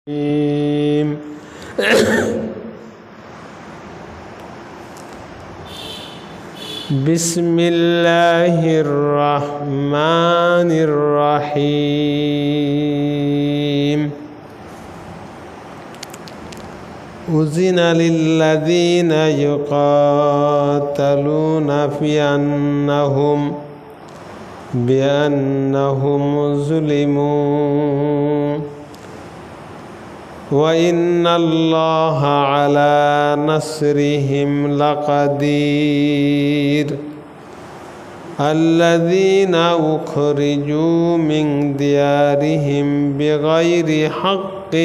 بسم الله الرحمن الرحيم أذن للذين يقاتلون بأنهم ظلموا وإن الله على نصرهم لقدير الذين أخرجوا من ديارهم بغير حق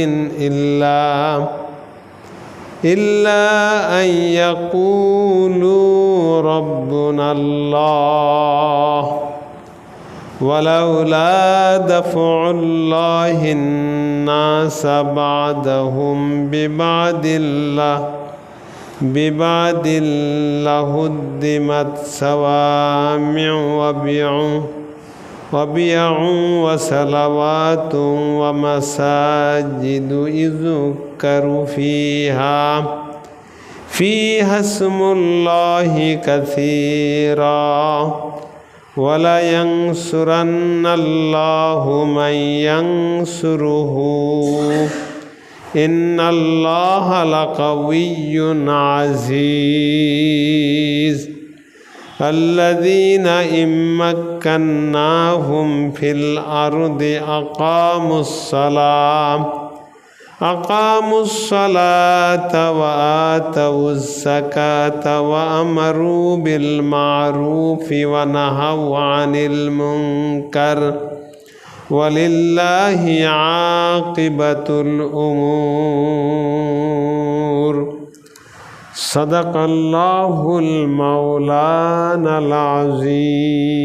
إلا أن يقولوا ربنا الله ولولا دفع الله الناس بعضهم ببعض لهدمت صوامع وبيع وصلوات ومساجد يذكر فيها اسم الله كثيرا ولينصرن الله من ينصره إن الله لقوي عزيز الذين إن مكناهم في الأرض أقاموا الصلاة وآتوا الزكاة وأمروا بالمعروف ونهوا عن المنكر ولله عاقبة الأمور صدق الله المولانا العظيم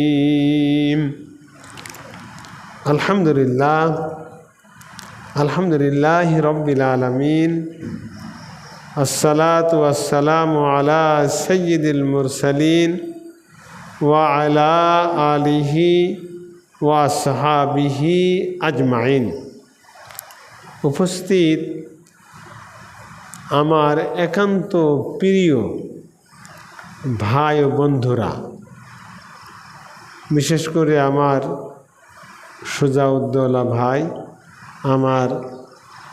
الحمد لله رب العالمين الصلاة والسلام على سيد المرسلين وعلى آله وصحابه أجمعين উপস্থিত আমার একান্ত প্রিয় ভাই ও বন্ধুরা, বিশেষ করে আমার সুজাউদ্দৌলা ভাই, আমার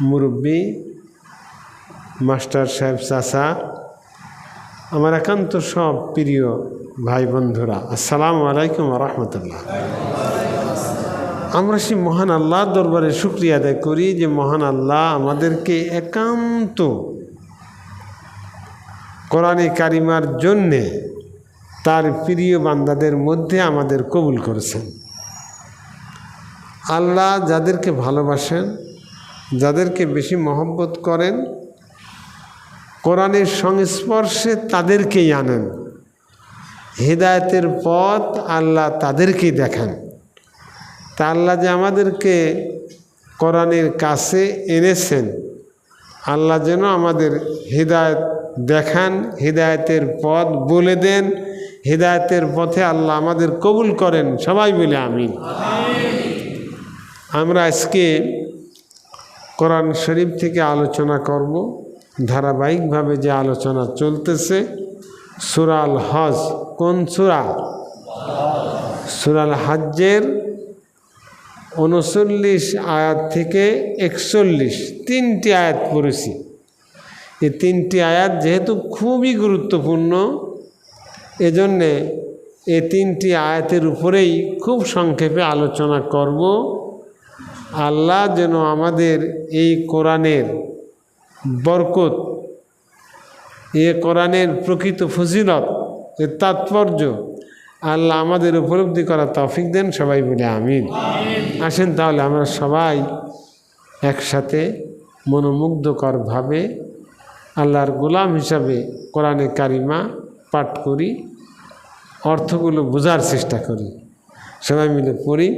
মুরব্বী মাস্টার সাহেব চাচা, আমার একান্ত সব প্রিয় ভাই বন্ধুরা, আসসালামু আলাইকুম ওয়া রাহমাতুল্লাহ। আমরা সেই মহান আল্লাহর দরবারে শুকরিয়া আদায় করি যে মহান আল্লাহ আমাদেরকে একান্ত কোরআনে কারিমার জন্যে তার প্রিয় বান্দাদের মধ্যে আমাদের কবুল করেছেন। আল্লাহ যাদেরকে ভালোবাসেন, যাদেরকে বেশি মহব্বত করেন, কোরআনের সংস্পর্শে তাদেরকেই আনেন, হিদায়াতের পথ আল্লাহ তাদেরকেই দেখান। তা আল্লাহ যে আমাদেরকে কোরআনের কাছে এনেছেন, আল্লাহ যেন আমাদের হিদায়াত দেখান, হিদায়াতের পথ বলে দেন, হিদায়াতের পথে আল্লাহ আমাদের কবুল করেন, সবাই বলে আমিন। আমরা আজকে কোরআন শরীফ থেকে আলোচনা করব। ধারাবাহিকভাবে যে আলোচনা চলতেছে সূরা আল হজ। কোন সূরা? সূরা আল হজ্জের 39 আয়াত থেকে 41 তিনটি আয়াত পড়েছি। এই তিনটি আয়াত যেহেতু খুবই গুরুত্বপূর্ণ, এজন্যে এই তিনটি আয়াতের উপরেই খুব সংক্ষেপে আলোচনা করব। আল্লাহ যেন আমাদের এই কোরআনের বরকত, এই কোরআনের প্রকৃত ফজিলত, এর তাৎপর্য আল্লাহ আমাদের উপলব্ধি করার তৌফিক দেন, সবাই বলে আমিন। আসেন তাহলে আমরা সবাই একসাথে মনোমুগ্ধকরভাবে আল্লাহর গোলাম হিসাবে কোরআনে কারিমা পাঠ করি, অর্থগুলো বোঝার চেষ্টা করি, সবাই মিলে পড়ি।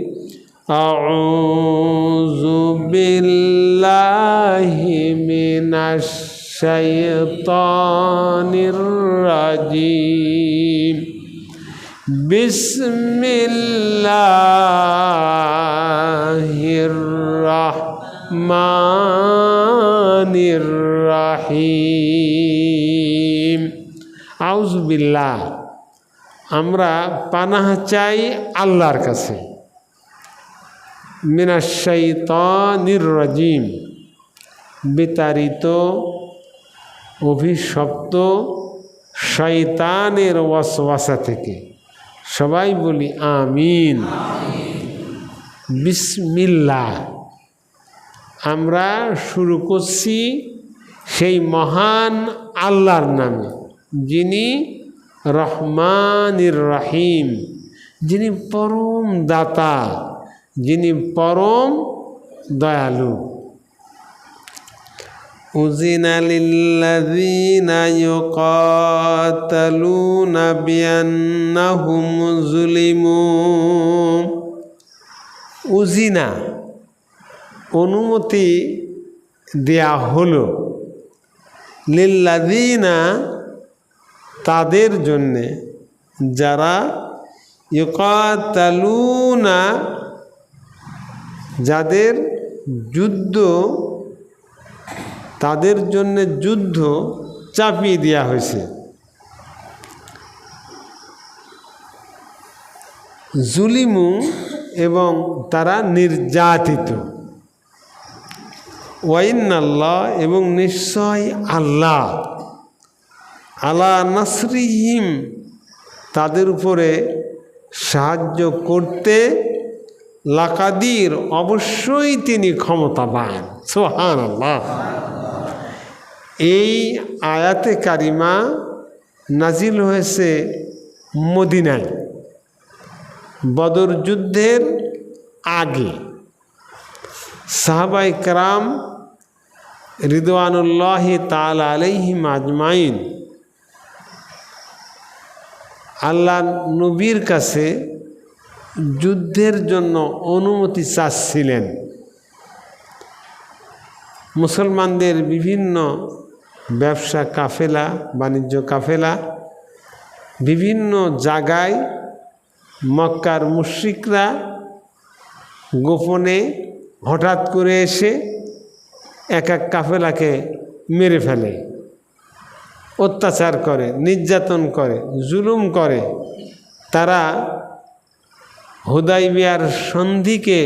আউযু বিল্লাহি মিনাশ শাইতানির রাজিম বিসমিল্লাহির রহমানির রহমানির রহিম। আউযু বিল্লাহ, আমরা পানাহ চাই আল্লাহর কাছে, মিনাশ শাইতানির রাজিম, বিতাড়িত অভিশপ্ত শয়তানের ওয়াসওয়াসা থেকে। সবাই বলি আমিন। বিসমিল্লাহ। আমরা শুরু করছি সেই মহান আল্লাহর নামে, যিনি রহমানির রহিম, যিনি পরম দাতা, যিনি পরম দয়ালু। উযিনা লিল্লাযীনা ইউকাতালুনা বিআন্নাহুম যুলিমু। উযিনা অনুমতি দেয়া হলো, লিল্লাযীনা তাদের জন্যে, যারা ইউকাতালুনা যাদের যুদ্ধ, তাদের জন্য যুদ্ধ চাপিয়ে দেওয়া হয়েছে। জুলিমু এবং তারা নির্যাতিত। ওয়াইন্নাল্লাহ এবং নিশ্চয় আল্লাহ, আলা নাসরিহিম তাদের উপরে সাহায্য করতে, লাকাদির অবশ্যই তিনি ক্ষমতাবান। সুবহানাল্লাহ। এই আয়াতে কারিমা নাজিল হয়েছে মদিনায় বদর যুদ্ধের আগে। সাহাবায়ে কেরাম রিদওয়ানুল্লাহি তাআলা আলাইহিম আজমাইন আল্লাহ নবীর কাছে যুদ্ধের জন্য অনুমতি চাচ্ছিলেন। মুসলমানদের বিভিন্ন ব্যবসা কাফেলা, বাণিজ্য কাফেলা বিভিন্ন জায়গায় মক্কার মুশরিকরা গোপনে হঠাৎ করে এসে এক এক কাফেলাকে মেরে ফেলে, অত্যাচার করে, নির্যাতন করে, জুলুম করে। তারা হুদাইবিয়ার সন্ধিকে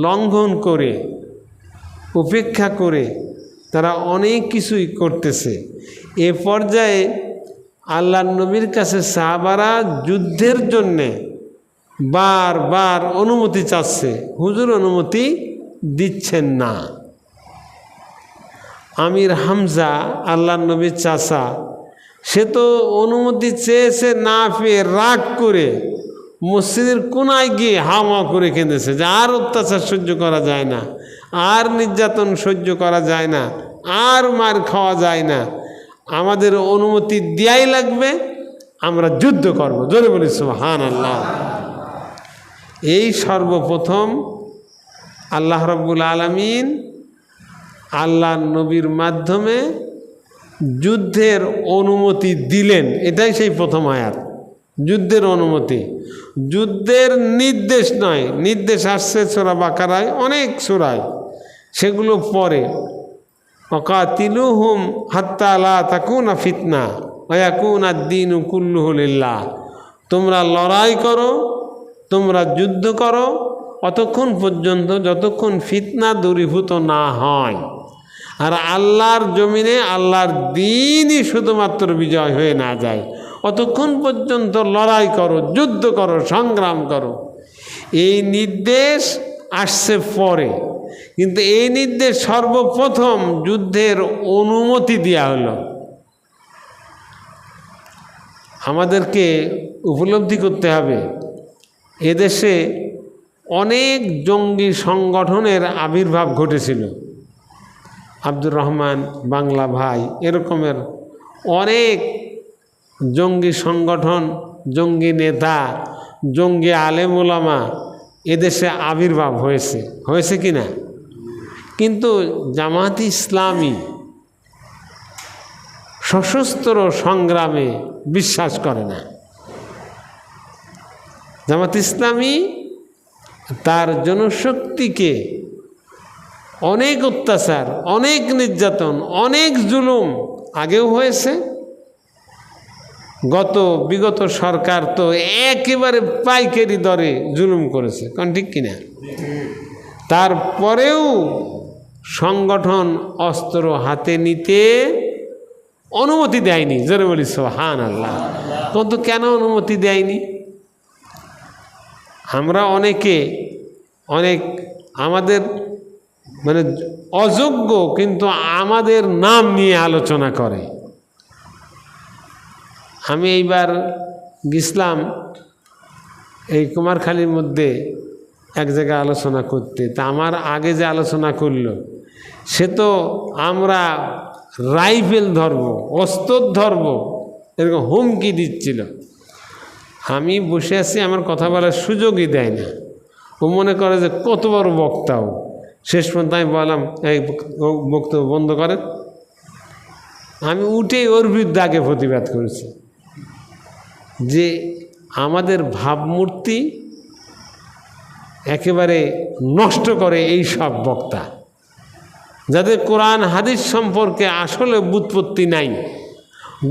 লঙ্ঘন করে, উপেক্ষা করে তারা অনেক কিছুই করতেছে। এ পর্যায়ে আল্লাহর নবীর কাছে সাহাবারা যুদ্ধের জন্যে বারবার অনুমতি চাচ্ছে, হুজুর অনুমতি দিচ্ছেন না। আমির হামজা আল্লাহর নবীর চাচা, সে তো অনুমতি চেয়েছে, না পেয়ে রাগ করে মসজিদের কোনায় গিয়ে হাওয়া করে কেঁদেছে যে আর অত্যাচার সহ্য করা যায় না, আর নির্যাতন সহ্য করা যায় না, আর মার খাওয়া যায় না, আমাদের অনুমতি দেয়াই লাগবে, আমরা যুদ্ধ করব। জোরে বলি সুবহানাল্লাহ। এই সর্বপ্রথম আল্লাহ রাব্বুল আলামিন আল্লাহ নবীর মাধ্যমে যুদ্ধের অনুমতি দিলেন। এটাই সেই প্রথম আয়াত, যুদ্ধের অনুমতি। যুদ্ধের নির্দেশ নয়, নির্দেশ আসছে সূরা বাকারায়, অনেক সূরায়, সেগুলো পরে। ওয়াকাতিলুহুম হাত্তা লা তাকুনা ফিতনা ওয়া ইয়াকুনা আদ-দীনু কুল্লুহু লিল্লাহ। তোমরা লড়াই করো, তোমরা যুদ্ধ করো অতক্ষণ পর্যন্ত যতক্ষণ ফিতনা দূরীভূত না হয়, আর আল্লাহর জমিনে আল্লাহর দ্বীনই শুধুমাত্র বিজয় হয়ে না যায়, অতক্ষণ পর্যন্ত লড়াই করো, যুদ্ধ করো, সংগ্রাম করো। এই নির্দেশ আসছে পরে, কিন্তু এই নির্দেশ সর্বপ্রথম যুদ্ধের অনুমতি দেওয়া হলো। আমাদেরকে উপলব্ধি করতে হবে, এদেশে অনেক জঙ্গি সংগঠনের আবির্ভাব ঘটেছিল। আব্দুর রহমান বাংলা ভাই, এরকমের অনেক জঙ্গি সংগঠন, জঙ্গি নেতা, জঙ্গি আলেম ওলামা এদেশে আবির্ভাব হয়েছে কি না? কিন্তু জামাত ইসলামী সশস্ত্র সংগ্রামে বিশ্বাস করে না। জামাত ইসলামী তার জনশক্তিকে অনেক অত্যাচার, অনেক নির্যাতন, অনেক জুলুম আগেও হয়েছে। বিগত সরকার তো একেবারে পাইকারি দরে জুলুম করেছে, কারণ ঠিক কিনা? তারপরেও সংগঠন অস্ত্র হাতে নিতে অনুমতি দেয়নি। জোরে বলি সুবহানাল্লাহ। কিন্তু কেন অনুমতি দেয়নি? আমরা অনেক আমাদের মানে অযোগ্য, কিন্তু আমাদের নাম নিয়ে আলোচনা করে। আমি এইবার গেছিলাম এই কুমারখালীর মধ্যে এক জায়গায় আলোচনা করতে। তা আমার আগে যে আলোচনা করলো সে তো আমরা রাইফেল ধরব, অস্ত্র ধরব, এরকম হুমকি দিচ্ছিল। আমি বসে আছি, আমার কথা বলার সুযোগই দেয় না। ও মনে করে যে কত বড় বক্তাও। শেষ পর্যন্ত আমি বললাম, এই বক্তব্য বন্ধ করেন। আমি উঠে ওর বিরুদ্ধে আগে প্রতিবাদ করেছি যে আমাদের ভাবমূর্তি একেবারে নষ্ট করে এই সব বক্তা, যাদের কোরআন হাদিস সম্পর্কে আসলে ব্যুৎপত্তি নাই,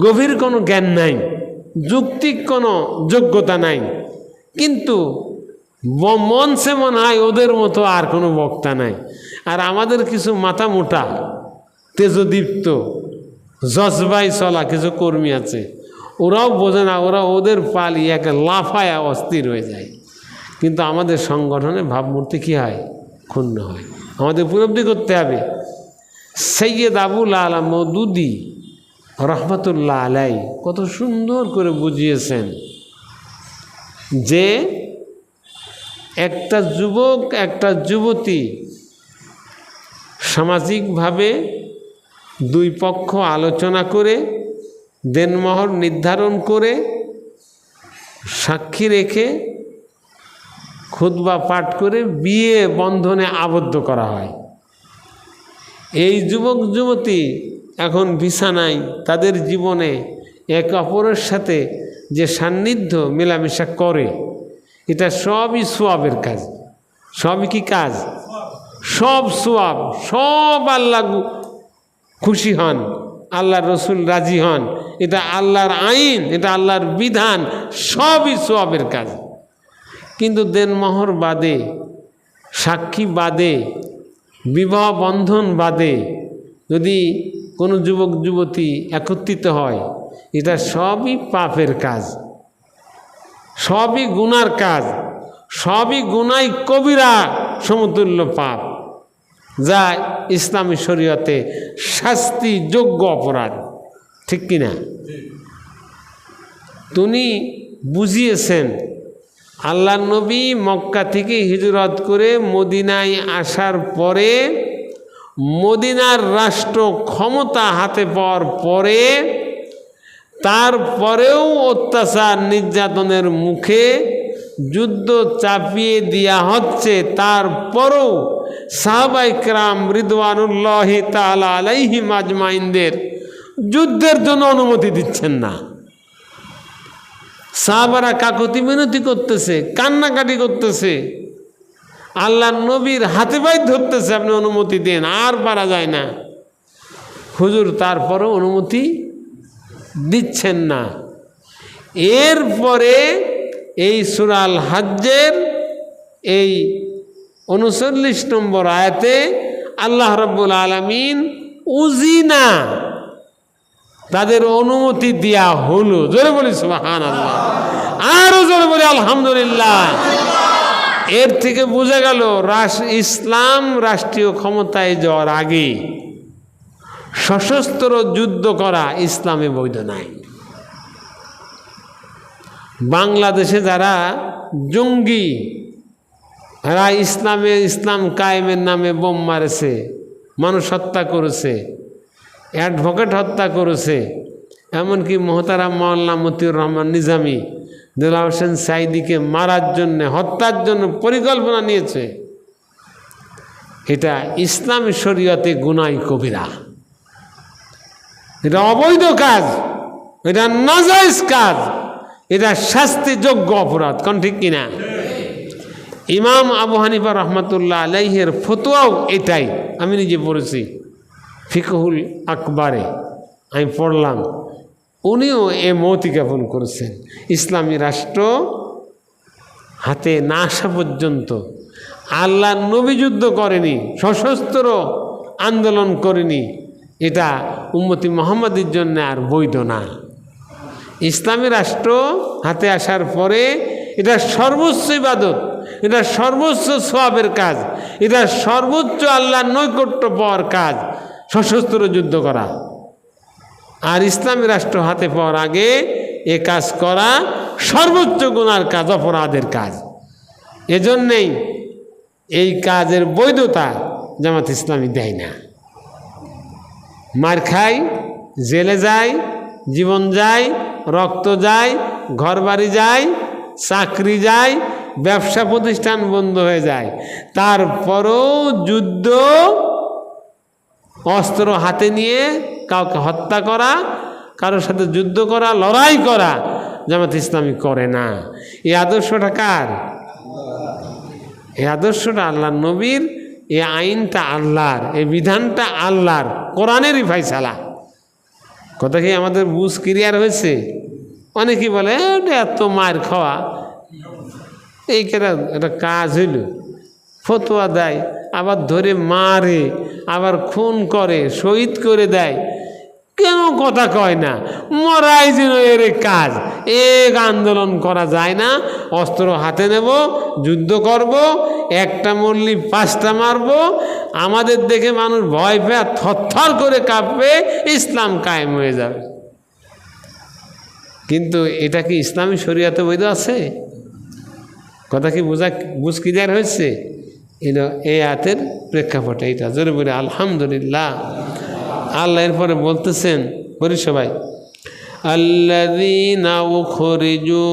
গভীর কোনো জ্ঞান নাই, যৌক্তিক কোনো যোগ্যতা নাই, কিন্তু মনসে মনে হয় ওদের মতো আর কোনো বক্তা নাই। আর আমাদের কিছু মাথা মোটা, তেজদীপ্ত, জজবাই চলা কিছু কর্মী আছে, ওরাও বোঝে না, ওরা ওদের পালি একে লাফায়া অস্থির হয়ে যায়। কিন্তু আমাদের সংগঠনে ভাবমূর্তি কী হয়? ক্ষুণ্ণ হয়। আমাদের উপলব্ধি করতে হবে, সৈয়দ আবুল আলা মওদুদি রহমতুল্লাহ আলাই কত সুন্দর করে বুঝিয়েছেন যে একটা যুবক একটা যুবতী সামাজিকভাবে দুই পক্ষ আলোচনা করে দেনমোহর নির্ধারণ করে সাক্ষী রেখে খুতবা পাঠ করে বিয়ে বন্ধনে আবদ্ধ করা হয়। এই যুবক যুবতী এখন বিছানায় তাদের জীবনে একে অপরের সাথে যে সান্নিধ্য মেলামেশা করে, এটা সবই সোয়াবের কাজ। সবই কি কাজ? সব সোয়াব, সব আল্লাহ খুশি হন, আল্লাহর রসুল রাজি হন, এটা আল্লাহর আইন, এটা আল্লাহর বিধান, সবই সোয়াবের কাজ। কিন্তু দেনমোহর বাদে, সাক্ষী বাদে, বিবাহ বন্ধন বাদে যদি কোনো যুবক যুবতী একত্রিত হয়, এটা সবই পাপের কাজ, সবই গুনার কাজ, সবই গুনাই কবিরা সমতুল্য পাপ, যা ইসলামী শরীয়তে শাস্তিযোগ্য অপরাধ। ঠিক কিনা? তিনি বুঝিয়েছেন আল্লাহ নবী মক্কা থেকে হিজরত করে মদিনায় আসার পরে, মদিনার রাষ্ট্র ক্ষমতা হাতে পাওয়ার পরে, তারপরেও অত্যাচার নির্যাতনের মুখে যুদ্ধ চাপিয়ে দেওয়া হচ্ছে, তারপরেও সাহাবায়ে কেরাম রিদওয়ানুল্লাহি তাআলা আলাইহিম আজমাইনদের যুদ্ধের জন্য অনুমতি দিচ্ছেন না। সাহাবারা কাকুতি মিনতি করতেছে, কান্নাকাটি করতেছে, আল্লাহর নবীর হাতে পায়ে ধরতেছে, আপনি অনুমতি দেন, আর পারা যায় না। হুজুর তারপরও অনুমতি দিচ্ছেন না। এরপরে এই সূরা আল হজ্জের এই 39 নম্বর আয়াতে আল্লাহ রাব্বুল আলামিন উজিনা, তাদের অনুমতি দেয়া হলো। জোরে বলি সুবহানাল্লাহ, আরো জোরে বলি আলহামদুলিল্লাহ। এর থেকে বোঝা গেল ইসলাম রাষ্ট্রীয় ক্ষমতায় যাওয়ার আগে সশস্ত্র যুদ্ধ করা ইসলামে বৈধ নাই। বাংলাদেশে যারা জঙ্গি, এরা ইসলাম কায়েমের নামে বোম মারেছে, মানুষ হত্যা করেছে, অ্যাডভোকেট হত্যা করেছে, এমনকি মোহতারাম মাওলানা মতিউর রহমান নিজামী, দেলাওয়ার হোসেন সাইদিকে মারার জন্য, হত্যার জন্য পরিকল্পনা নিয়েছে। এটা ইসলামী শরীয়তে গুনাহ কবিরা, এটা অবৈধ কাজ, এটা নাজায়েজ কাজ, এটা শাস্তিযোগ্য অপরাধ। কোন ঠিক কিনা? ইমাম আবু হানিফা রহমতুল্লাহ আলাইহের ফতোয়াও এটাই, আমি নিজে পড়েছি ফিকহুল আকবারে আমি পড়লাম, উনিও এ মত জ্ঞাপন করেছেন। ইসলামী রাষ্ট্র হাতে না আসা পর্যন্ত আল্লাহ নবী যুদ্ধ করেনি, সশস্ত্র আন্দোলন করেনি, এটা উম্মতি মুহাম্মাদের জন্য আর বৈধ না। ইসলামী রাষ্ট্র হাতে আসার পরে এটা সর্বোচ্চ ইবাদত, এটা সর্বোচ্চ সওয়াবের কাজ, এটা সর্বোচ্চ আল্লাহর নৈকট্য পাওয়ার কাজ সশস্ত্র যুদ্ধ করা। আর ইসলামী রাষ্ট্র হাতে পাওয়ার আগে এ কাজ করা সর্বোচ্চ গুনার কাজ, অপরাধের কাজ। এজন্যেই এই কাজের বৈধতা জামাত ইসলামী দেয় না। মার খায়, জেলে যায়, জীবন যায়, রক্ত যায়, ঘরবাড়ি যায়, চাকরি যায়, ব্যবসা প্রতিষ্ঠান বন্ধ হয়ে যায়, তারপরও যুদ্ধ, অস্ত্র হাতে নিয়ে কাউকে হত্যা করা, কারোর সাথে যুদ্ধ করা, লড়াই করা জামাত ইসলামী করে না। এই আদর্শটা কার? এই আদর্শটা আল্লাহর নবীর, এই আইনটা আল্লাহর, এই বিধানটা আল্লাহর, কোরআনেরই ফায়সালা। কথা কি আমাদের বুঝ ক্লিয়ার হয়েছে? অনেকেই বলে এত মার খাওয়া, এই কেন একটা কাজ হইল, ফতোয়া দেয়, আবার ধরে মারে, আবার খুন করে, শহীদ করে দেয়, কেন কথা কয় না? মরাই যেন এর কাজ, এক আন্দোলন করা যায় না, অস্ত্র হাতে নেব, যুদ্ধ করব, একটা মরলি 5টা মারব, আমাদের দেখে মানুষ ভয় পেয়ে থরথর করে কাঁপবে, ইসলাম কায়েম হয়ে যাবে। কিন্তু এটা কি ইসলামী শরিয়াতে বৈধ আছে? কথা কি বুঝ ক্লিয়ার হয়েছে? এই আয়াতের প্রেক্ষাপটে এটা জোরে বলে আলহামদুলিল্লাহ। আল্লাহ এরপরে বলতেছেন, বলি সবাই, আল্লাযীনা উখরিজু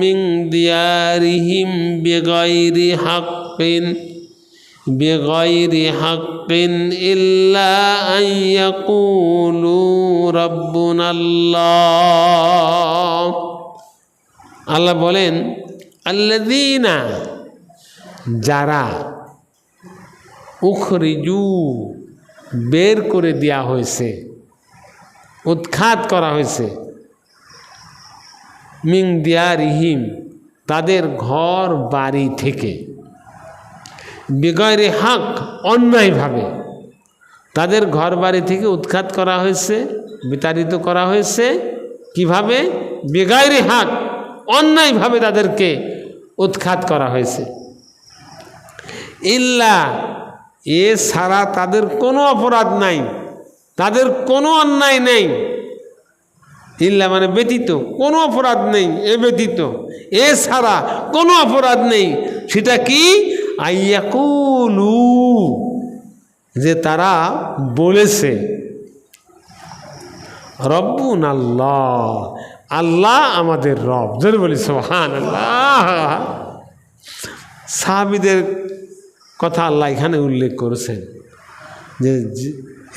মিন দিয়ারিহিম বিগাইরি হাক্কিন ইল্লা আন ইয়াকুলু রাব্বুনাল্লাহ। আল্লাহ বলেন, আল্লাযীনা, যারা, উখরিজু, বের করে দেয়া হয়েছে, উৎখাত করা হয়েছে, মিন দিয়ারিহিম, তাদের ঘর বাড়ি থেকে, বিগয়রে হক, অন্যায়ভাবে তাদের ঘর বাড়ি থেকে উৎখাত করা হয়েছে, বিতাড়িত করা হয়েছে। কিভাবে? বিগয়রে হক, অন্যায়ভাবে তাদেরকে উৎখাত করা হয়েছে। ইল্লা, এ ছাড়া তাদের কোনো অপরাধ নাই, তাদের কোনো অন্যায় নেই। ইল্লা মানে ব্যতীত, কোনো অপরাধ নেই, এ ব্যতীত, এ ছাড়া কোনো অপরাধ নেই। সেটা কি? আইয়াকুলু, যে তারা বলেছে, রব্বুন আল্লাহ, আল্লাহ আমাদের রব। জোরে বলি সুবহানাল্লাহ। সাহাবীদের কথা আল্লাহ এখানে উল্লেখ করেছেন যে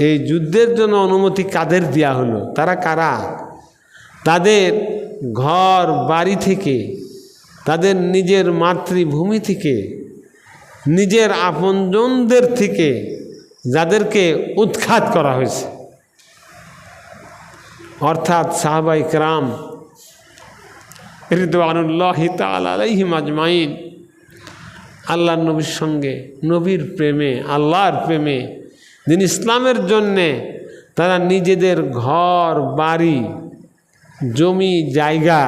এই যুদ্ধের জন্য অনুমতি কাদের দেয়া হলো, তারা কারা? তাদের ঘর বাড়ি থেকে, তাদের নিজের মাতৃভূমি থেকে, নিজের আপনজনদের থেকে যাদেরকে উৎখাত করা হয়েছে, অর্থাৎ সাহাবায়ে কেরাম রিদওয়ানুল্লাহি তাআলা আলাইহিম আজমাইন, আল্লাহর নবীর সঙ্গে, নবীর প্রেমে, আল্লাহর প্রেমে, দিন ইসলামের জন্যে তারা নিজেদের ঘর বাড়ি, জমি জায়গা,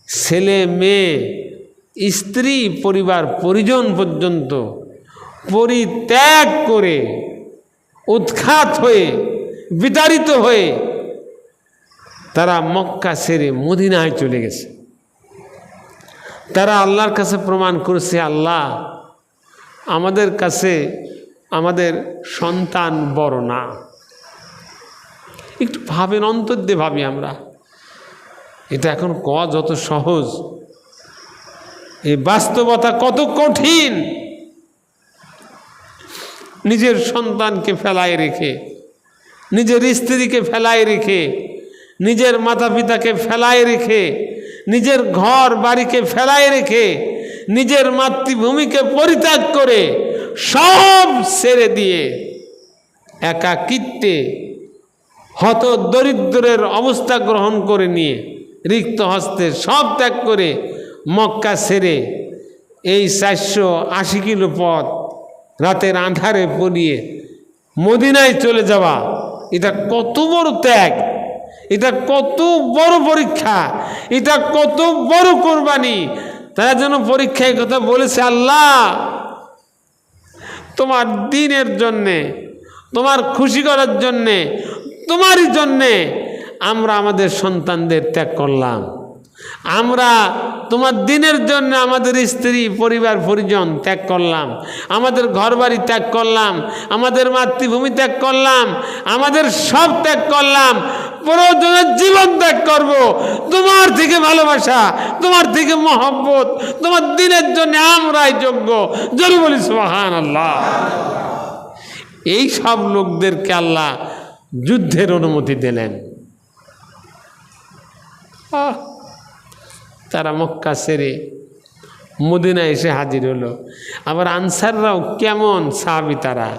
ছেলে মেয়ে, স্ত্রী, পরিবার পরিজন পর্যন্ত পরিত্যাগ করে, উৎখাত হয়ে, বিতাড়িত হয়ে তারা মক্কা ছেড়ে মদিনায় চলে গেছে। তারা আল্লাহর কাছে প্রমাণ করেছে, আল্লাহ আমাদের কাছে আমাদের সন্তান বড় না। একটু ভাবেন, অন্তর দিয়ে ভাবি আমরা, এটা এখন যত সহজ, এই বাস্তবতা কত কঠিন। নিজের সন্তানকে ফেলায় রেখে, নিজের স্ত্রীকে ফেলায় রেখে, নিজের মাতা পিতাকে ফেলায় রেখে, নিজের ঘর বাড়িকে ফেলায় রেখে নিজের মাতৃভূমিকে পরিত্যাগ করে সব ছেড়ে দিয়ে একাকিত্বে হত দরিদ্রের অবস্থা গ্রহণ করে নিয়ে রিক্ত হস্তে সব ত্যাগ করে মক্কা ছেড়ে এই 480 কিলো পথ রাতের আঁধারে পড়িয়ে মদিনায় চলে যাওয়া, এটা কত বড় ত্যাগ, এটা কত বড় পরীক্ষা, এটা কত বড় কোরবানি। তারা যেন পরীক্ষায় কথা বলেছে, আল্লাহ তোমার দ্বীনের জন্যে, তোমার খুশি করার জন্যে, তোমারই জন্যে আমরা আমাদের সন্তানদের ত্যাগ করলাম, আমরা তোমার দ্বীনের জন্য আমাদের স্ত্রী পরিবার পরিজন ত্যাগ করলাম, আমাদের ঘরবাড়ি ত্যাগ করলাম, আমাদের মাতৃভূমি ত্যাগ করলাম, আমাদের সব ত্যাগ করলাম, প্রয়োজনের জীবন ত্যাগ করব তোমার থেকে ভালোবাসা, তোমার থেকে মহব্বত, তোমার দ্বীনের জন্য আমরাই যোগ্য। জোরে বলি সুবহানাল্লাহ। এই সব লোকদেরকে আল্লাহ যুদ্ধের অনুমতি দিলেন। তারা মক্কা ছেড়ে মদিনা এসে হাজির হলো। আবার আনসাররাও কেমন সাহাবী, তারা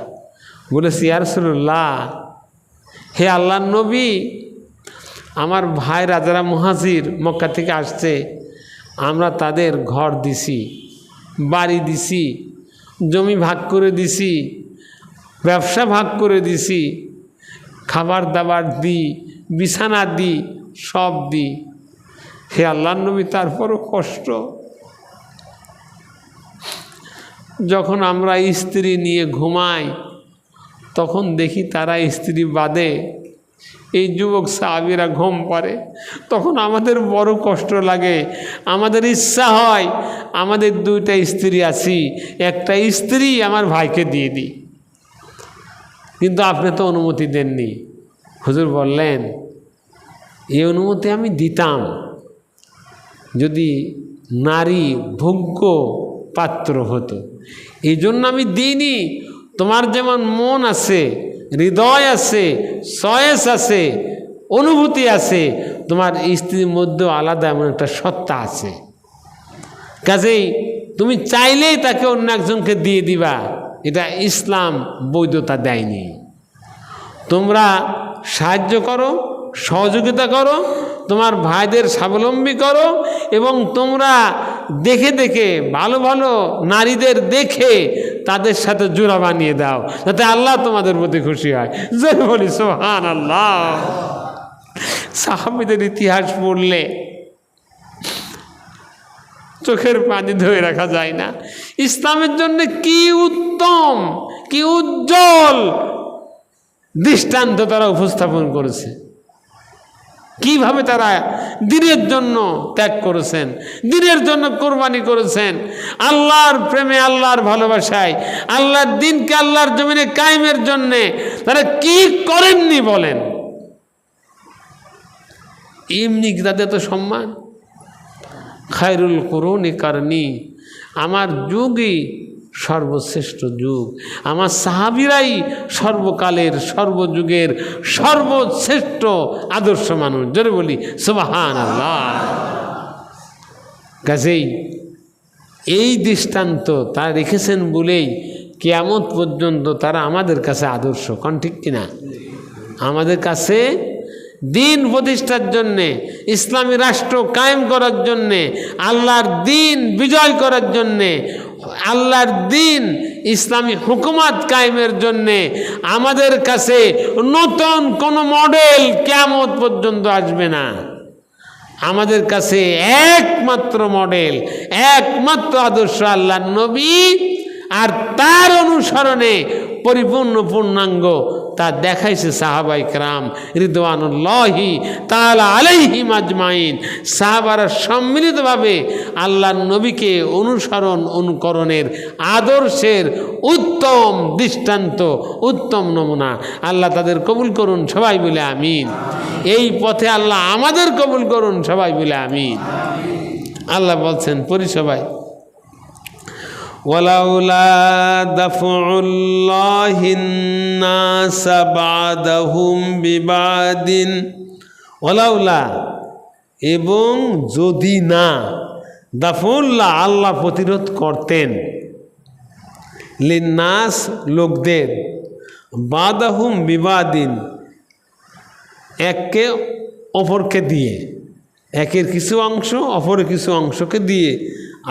বলেছে, ইয়া রাসূলুল্লাহ, হে আল্লাহর নবী, আমার ভাইরা যারা মুহাজির মক্কা থেকে আসছে, আমরা তাদের ঘর দিছি, বাড়ি দিছি, জমি ভাগ করে দিছি, ব্যবসা ভাগ করে দিছি, খাবার দাবার দিই, বিছানা দিই, সব দিই। হে আল্লাহর নবী, তারপরও কষ্ট। যখন আমরা স্ত্রী নিয়ে ঘুমাই তখন দেখি তারা স্ত্রী বাদে এই যুবক সাহাবীরা ঘুম পারে, তখন আমাদের বড় কষ্ট লাগে। আমাদের ইচ্ছা হয় আমাদের 2টা স্ত্রী আছি, একটা স্ত্রী আমার ভাইকে দিয়ে দিই, কিন্তু আপনি তো অনুমতি দেননি। হুজুর বললেন, এই অনুমতি আমি দিতাম যদি নারী ভোগ্য পাত্র হতো, এই জন্য আমি দিইনি। তোমার যেমন মন আছে, হৃদয় আছে, চয়েস আছে, অনুভূতি আছে, তোমার স্ত্রীর মধ্যেও আলাদা এমন একটা সত্তা আছে, কাজেই তুমি চাইলেই তাকে অন্য একজনকে দিয়ে দিবা, এটা ইসলাম বৈধতা দেয়নি। তোমরা সাহায্য করো, সহযোগিতা করো, তোমার ভাইদের স্বাবলম্বী করো, এবং তোমরা দেখে দেখে ভালো ভালো নারীদের দেখে তাদের সাথে জোড়া বানিয়ে দাও, যাতে আল্লাহ তোমাদের প্রতি খুশি হয়। জয় বলি সুবহানাল্লাহ। সাহাবীদের ইতিহাস পড়লে চোখের পানি ধরে রাখা যায় না। ইসলামের জন্য কি উত্তম, কি উজ্জ্বল দৃষ্টান্ত তারা উপস্থাপন করেছে, কিভাবে তারা দ্বীনের জন্য ত্যাগ করেছেন, দ্বীনের জন্য কোরবানি করেছেন, আল্লাহর প্রেমে, আল্লাহর ভালোবাসায়, আল্লাহর দ্বীনকে আল্লাহর জমিনে কায়েমের জন্যে তারা কি করেননি বলেন। এমনি তাদের তো সম্মান। খায়রুল কুরুনি কারনি, আমার যুগই সর্বশ্রেষ্ঠ যুগ, আমার সাহাবীরাই সর্বকালের সর্বযুগের সর্বশ্রেষ্ঠ আদর্শ মানুষ। জোরে বলি সুবহানাল্লাহ। কাজেই এই দৃষ্টান্ত তারা রেখেছেন বলেই কিয়ামত পর্যন্ত তারা আমাদের কাছে আদর্শ। কোন ঠিক কিনা? আমাদের কাছে দিন প্রতিষ্ঠার জন্যে, ইসলামী রাষ্ট্র কায়েম করার জন্যে, আল্লাহর দিন বিজয় করার জন্যে, আল্লাহর দিন ইসলামী হুকুমত কায়েমের জন্যে আমাদের কাছে নতুন কোনো মডেল কিয়ামত পর্যন্ত আসবে না। আমাদের কাছে একমাত্র মডেল, একমাত্র আদর্শ আল্লাহর নবী, আর তার অনুসরণে পরিপূর্ণ পূর্ণাঙ্গ তা দেখাইছে সাহাবায়ে কেরাম রিদওয়ানুল্লাহি তাআলা আলাইহিম আজমাইন। সাহাবারা সম্মিলিতভাবে আল্লাহর নবীকে অনুসরণ অনুকরণের আদর্শের উত্তম দৃষ্টান্ত, উত্তম নমুনা। আল্লাহ তাদের কবুল করুন, সবাই বলে আমিন। এই পথে আল্লাহ আমাদের কবুল করুন, সবাই বলে আমিন। আল্লাহ বলছেন, পড়ি সবাই, ওয়ালাউলা দাফউল্লাহিন নাস বা'দাহুম বিবাদিন, ওয়ালাউলা এবং যদি না, দাফুল্লাহ আল্লাহ প্রতিরোধ করতেন, লিন্নাস লোকদের, বাদাহুম বিবাদিন একে অপরকে দিয়ে, একের কিছু অংশ অপরের কিছু অংশকে দিয়ে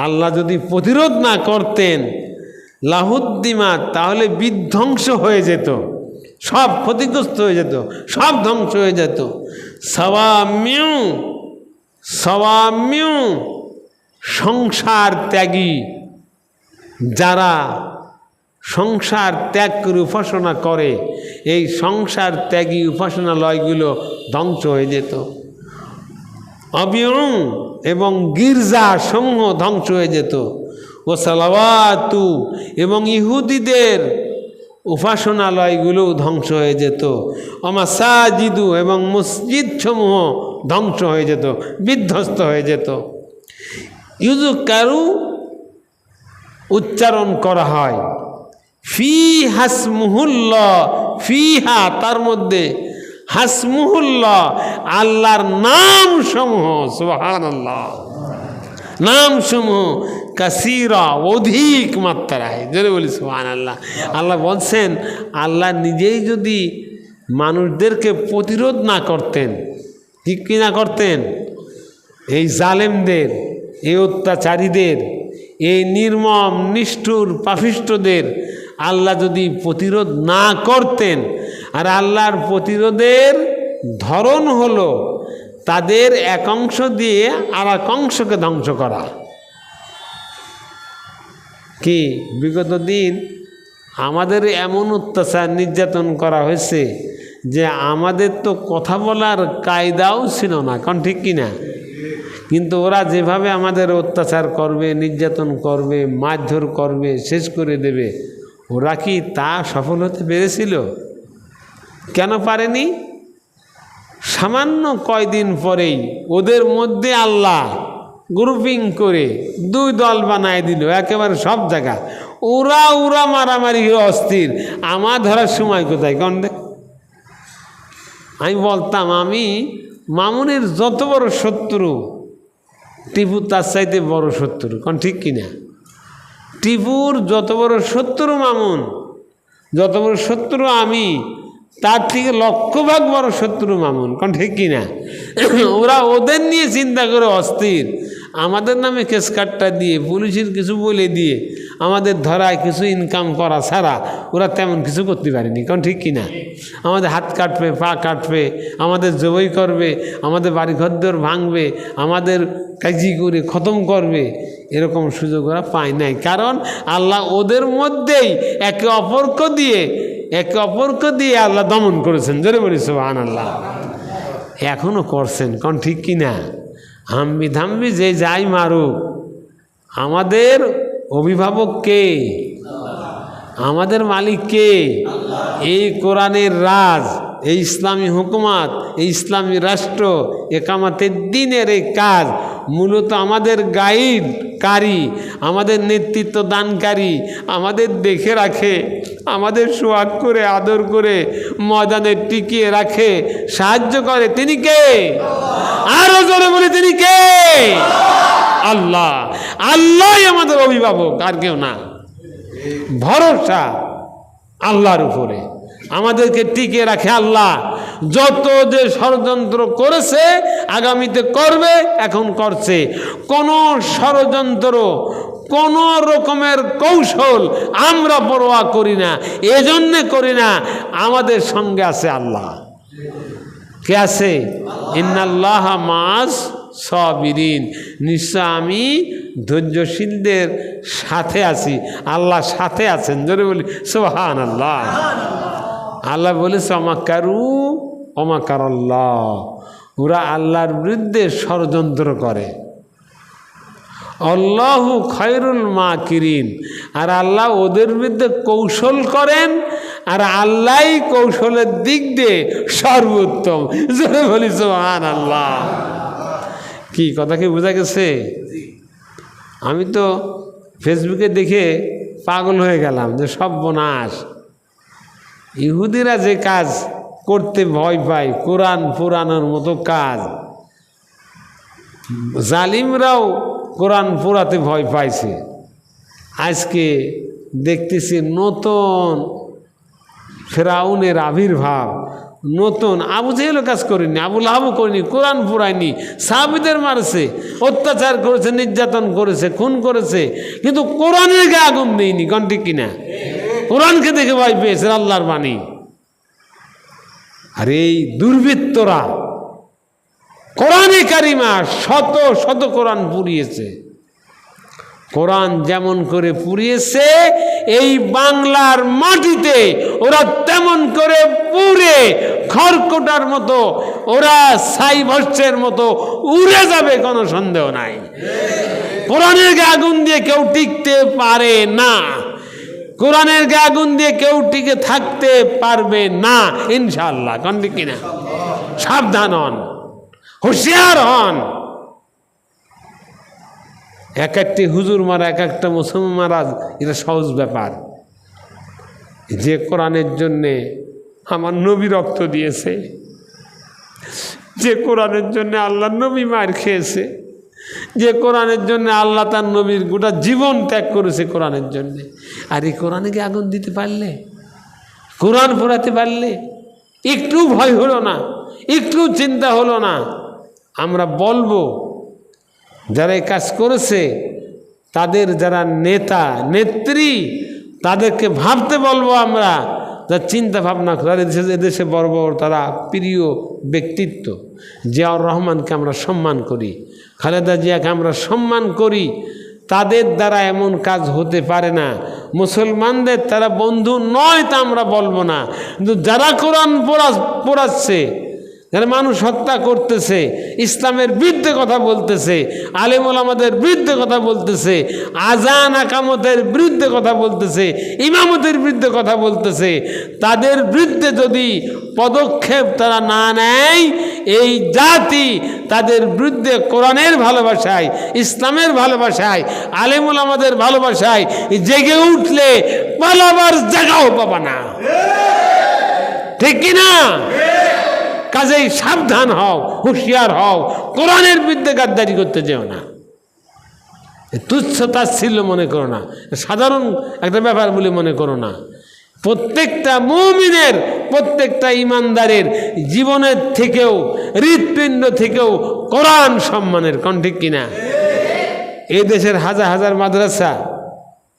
আল্লাহ যদি প্রতিরোধ না করতেন, লাহুদ্দিমা তাহলে বিধ্বংস হয়ে যেত, সব ক্ষতিগ্রস্ত হয়ে যেত, সব ধ্বংস হয়ে যেত। সওয়ামিউ সংসার ত্যাগী, যারা সংসার ত্যাগ করে উপাসনা করে, এই সংসার ত্যাগী উপাসনালয়গুলো ধ্বংস হয়ে যেত। অবিয়ং এবং গির্জা সমূহ ধ্বংস হয়ে যেত। ও সালাওয়াতু এবং ইহুদিদের উপাসনালয়গুলো ধ্বংস হয়ে যেত। অমাসাজিদু এবং মসজিদ সমূহ ধ্বংস হয়ে যেত, বিধ্বস্ত হয়ে যেত। ইউযকারু উচ্চারণ করা হয়, ফি হাসমুহুল্লাহ, ফিহা তার মধ্যে, হাসমুহুল্লাহ আল্লাহর নাম সমূহ, সুবহানাল্লাহ নাম সমূহ, কাসীরা অধিক মাত্রায়, জোরে বলি সুবহানাল্লাহ। আল্লাহ বলছেন, আল্লাহ নিজেই যদি মানুষদেরকে প্রতিরোধ না করতেন, ঠিক কি না করতেন, এই জালেমদের, এই অত্যাচারীদের, এই নির্মম নিষ্ঠুর পাপিষ্ঠদের আল্লাহ যদি প্রতিরোধ না করতেন, আর আল্লাহর প্রতিরোধের ধরন হলো তাদের এক অংশ দিয়ে আর এক অংশকে ধ্বংস করা। কি বিগত দিন আমাদের এমন অত্যাচার নির্যাতন করা হয়েছে যে আমাদের তো কথা বলার কায়দাও ছিল না, কারণ ঠিক কিনা? কিন্তু ওরা যেভাবে আমাদের অত্যাচার করবে, নির্যাতন করবে, মারধর করবে, শেষ করে দেবে, ওরা কি তা সফল হতে পেরেছিল? কেন পারেনি? সামান্য কয়দিন পরেই ওদের মধ্যে আল্লাহ গ্রুপিং করে দুই দল বানায় দিল, একেবারে সব জায়গা ওরা মারামারি অস্থির। আমার ধরার সময় কোথায়? কোন দেখ, আমি বলতাম আমি মামুনের যত বড় শত্রু, টিপু তার চাইতে বড় শত্রু, কোন ঠিক কিনা? টিপুর যত বড় শত্রু মামুন, যত বড় শত্রু আমি, তার থেকে লক্ষ ভাগ বড় শত্রু মামুন, কোন ঠিক কিনা? ওরা ওদের নিয়ে চিন্তা করে অস্থির, আমাদের নামে কেস কাটটা দিয়ে, পুলিশের কিছু বলে দিয়ে, আমাদের ধরায় কিছু ইনকাম করা ছাড়া ওরা তেমন কিছু করতে পারেনি, কারণ ঠিক কিনা? আমাদের হাত কাটবে, পা কাটবে, আমাদের জবই করবে, আমাদের বাড়ি ঘরদোর ভাঙবে, আমাদের কাজি করে খতম করবে, এরকম সুযোগ ওরা পায় নাই। কারণ আল্লাহ ওদের মধ্যেই একে অপরকে দিয়ে আল্লাহ দমন করেছেন, জোরে বলি সুবহানাল্লাহ। এখনও করছেন, কারণ ঠিক কিনা? হাম্বি ধাম্বি যে যাই মারুক, আমাদের অভিভাবক কে? আমাদের মালিক কে? এই কোরআনের রাজ, এই ইসলামী হুকুমাত, এই ইসলামী রাষ্ট্র, একামাতের দিনের এই কাজ মূলত আমাদের গাইডকারী, আমাদের নেতৃত্ব দানকারী, আমাদের দেখে রাখে, আমাদের সোহাগ করে আদর করে ময়দানে টিকিয়ে রাখে, সাহায্য করে, তিনি কে? আরো জোরে বলি, তিনি কে? আল্লাহ। আল্লাহই আমাদের অভিভাবক, আর কেউ না। ভরসা আল্লাহর উপরে, আমাদেরকে টিকে রাখে আল্লাহ। যত যে ষড়যন্ত্র করেছে, আগামীতে করবে, এখন করছে, কোন ষড়যন্ত্র, কোন রকমের কৌশল আমরা পরোয়া করি না। এজন্যে করি না, আমাদের সঙ্গে আছে আল্লাহ। কে আছে? ইন্নাল্লাহ মাস সাবিরিন, নিশ্চয় আমি ধৈর্যশীলদের সাথে আছি। আল্লাহ সাথে আছেন, জোরে বলি সুবহানাল্লাহ। আল্লাহ বলেছে অমাকারাল্লাহ, ওরা আল্লাহর বিরুদ্ধে ষড়যন্ত্র করে। আল্লাহু খায়রুল মাকিরিন, আর আল্লাহ ওদের বিরুদ্ধে কৌশল করেন, আর আল্লাহই কৌশলের দিক দিয়ে সর্বোত্তম, জোরে বলি সুবহানাল্লাহ। কি কথা কি বোঝা গেছে? আমি তো ফেসবুকে দেখে পাগল হয়ে গেলাম যে সর্বনাশ, ইহুদিরা যে কাজ করতে ভয় পায়, কোরআন পুরানোর মতো কাজ, জালিমরাও কোরআন পড়াতে ভয় পাইছে। আজকে দেখতেছি নতুন ফেরাউনের আবির্ভাব, নতুন আবু জেহেলও কাজ করেনি, আবু লাহাবও করেনি, কোরআন পড়ায়নি, সাহাবীদের মারছে, অত্যাচার করেছে, নির্যাতন করেছে, খুন করেছে, কিন্তু কোরআনের গায়ে আগুন দেয়নি। কোন ঠিক কিনা? কোরআনকে দেখে ভয় পেয়েছে, আল্লাহর বাণী। আর এই দুর্বৃত্তরা কোরআনে কারিমা শত শত কোরআন পুড়িয়েছে। কোরআন যেমন করে পুড়িয়েছে, এই বাংলার মাটিতে ওরা তেমন করে পুড়ে খড়কুটার মতো, ওরা ছাই ভস্যের মতো উড়ে যাবে, কোনো সন্দেহ নাই। কোরআনের গায়ে আগুন দিয়ে কেউ টিকতে পারে না, কোরআনের গায়ে আগুন দিয়ে কেউ টিকে থাকতে পারবে না ইনশাআল্লাহ। কোন ঠিক কিনা? সাবধান হন, হুঁশিয়ার হন। এক একটি হুজুর মারা, এক একটা মুসলমান মারা, এটা সহজ ব্যাপার। যে কোরআনের জন্যে আমার নবী রক্ত দিয়েছে, যে কোরআনের জন্য আল্লাহ নবী মার খেয়েছে, যে কোরআনের জন্য আল্লাহ তার নবীর গোটা জীবন ত্যাগ করেছে কোরআনের জন্য, আর এই কোরআনে কি আগুন দিতে পারলে, কোরআন পড়াতে পারলে একটু ভয় হলো না, একটু চিন্তা হলো না? আমরা বলবো যারা এই কাজ করেছে, তাদের যারা নেতা নেত্রী, তাদেরকে ভাবতে বলবো আমরা, যা চিন্তা ভাবনা করে। এদেশে বড় বড় তারা প্রিয় ব্যক্তিত্ব, জিয়াউর রহমানকে আমরা সম্মান করি, খালেদা জিয়াকে আমরা সম্মান করি, তাদের দ্বারা এমন কাজ হতে পারে না। মুসলমানদের তারা বন্ধু নয় তা আমরা বলবো না, কিন্তু যারা কোরআন পড়াচ্ছে, যারা মানুষ হত্যা করতেছে, ইসলামের বিরুদ্ধে কথা বলতেছে, আলেম ওলামাদের বিরুদ্ধে কথা বলতেছে, আজান আকামতের বিরুদ্ধে কথা বলতেছে, ইমামতের বিরুদ্ধে কথা বলতেছে, তাদের বিরুদ্ধে যদি পদক্ষেপ তারা না নেয়, এই জাতি তাদের বিরুদ্ধে কোরআনের ভালোবাসায়, ইসলামের ভালোবাসায়, আলেম ওলামাদের ভালোবাসায় জেগে উঠলে পালাবার জায়গাও পাবা না। ঠিক কিনা? কাজেই সাবধান হও, হুঁশিয়ার হও, কোরআনের বিরুদ্ধে গাদ্দারি করতে যেও না, তুচ্ছ তাচ্ছিল্য মনে করো না, সাধারণ একটা ব্যাপার বলে মনে করো না। প্রত্যেকটা মুমিনের, প্রত্যেকটা ইমানদারের জীবনের থেকেও, হৃৎপিণ্ড থেকেও কোরআন সম্মানের। কোন ঠিক কিনা? এই দেশের হাজার হাজার মাদ্রাসা,